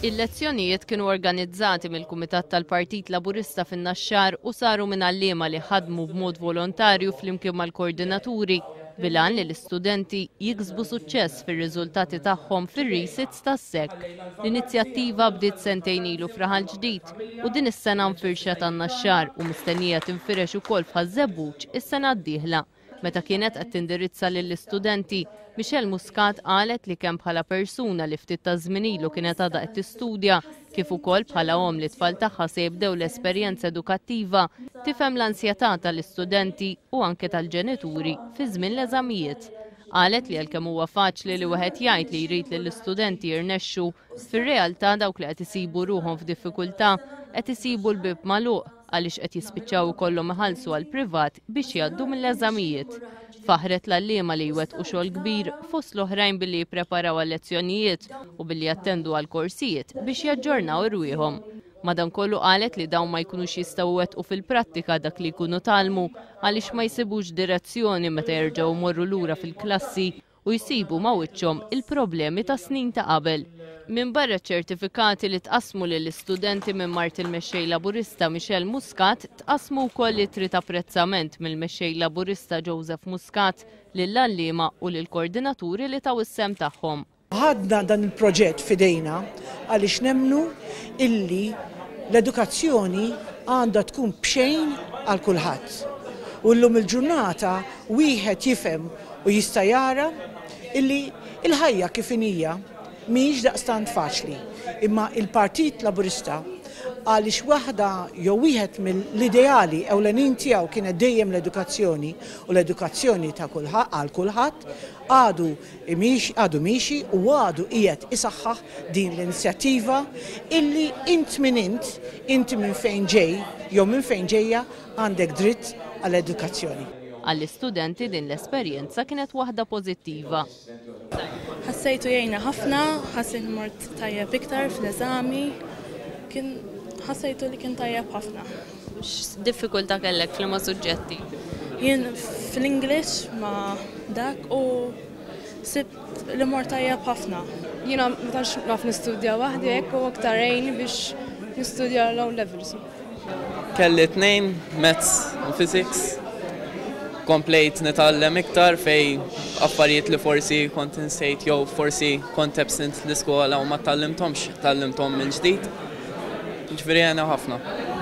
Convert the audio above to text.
Il-lezzjonijiet kienu organizzati mill-Kumitat tal-Partit Laburista fin-Naxxar u saru minn għalliema li ħadmu b'mod volontarju flimkien mal-koordinaturi bilan li l-istudenti jiksbu suċċess fir-riżultati tagħhom fir-resits tas-sekk. L-inizjattiva bdiet sentejn ilu f'Raħal Ġdid u din is-sena nfirxet għan-Naxxar u mistennija tinfirex ukoll f'Ħażebbuġ is-sena d-dieħla. Meta kienet qed tindirizza lill-istudenti, Michelle Muscat qalet li kemm bħala persuna li ftit ta' żmien ilu kienet għadha qed tistudja kif ukoll bħala omm li tfal tagħha se jibdew l-esperjenza edukattiva tifhem l-ansjetà tal-istudenti u anke tal-ġenituri fi żmien l-eżamijiet. Qalet li għalkemm huwa faċli li wieħed jgħid li jrid li l-istudenti jirnexxu, fir-realtà dawk li qed isibu ruhom f'diffikultà qed isibu l-bib magħluq għaliex qed jispiċċaw ikollhom iħallsu għal privat biex jgħaddu mill-eżamijiet. Faħret l-għalliema li jwettqu xogħol kbir fost l-oħrajn billi jippreparaw għal-lezzjonijiet u billi jattendu għal korsijiet biex jaġġornaw irwieħhom. Madankollu qalet li dawn ma jkunux jistgħu jwettqu fil-prattika dak li jkunu talmu għaliex ma jsibux direzzjoni meta jerġgħu jmorru lura fil-klassi u jsibu ma' wiċċhom il-problemi ta' snin ta' qabel. Minn barra ċertifikati li tqasmu lill-istudenti minn Mart il-Mexxej Laburista Michelle Muscat, tqasmu wkoll itri ta' apprezzament mill-Mexxej Laburista Joseph Muscat lill-għalliema u lill-koordinaturi li taw is-sem tagħhom. Ħadna dan il-proġett fidejna għaliex nemmnu illi l-edukazzjoni għandha tkun bxejn għal kulħadd. U llum il-ġurnata wieħed jifhem u jista' jara illi il-ħajja kif inhija mhix daqstant faċli, imma il-Partit Laburista għaliex waħda jew wieħed mill-ideali ewlenin tiegħu kienet dejjem l-edukazzjoni u l-edukazzjoni ta' għal kulħadd għadu miexi u għadu qiegħed isaħħaħ din l-inizjattiva illi int minn fejn ġej jew minn fejn ġejja għandek dritt għall-edukazzjoni. Għall-istudenti din l-esperjenza kienet waħda pożittiva. Ħassejtu jgħinna ħafna, ħassejt mort tajjeb iktar fl-eżami, ħassejtu li kien tajjeb ħafna. X'diffikultà kellek f'liema suġġetti? Jien fl-Inglish ma dak u sibt li mort tajjeb ħafna. Jiena ma tantx naf nistudja waħdi hekk u aktar għejni biex nistudja low levels. Kelli 2 Maths u Physics. Komplejt nitgħallem iktar fej affarijiet li forsi kont insejt jew forsi kont absent l-iskola u ma tgħallimthomx, tgħallimthom minn ġdid. Ġifieri għena ħafna.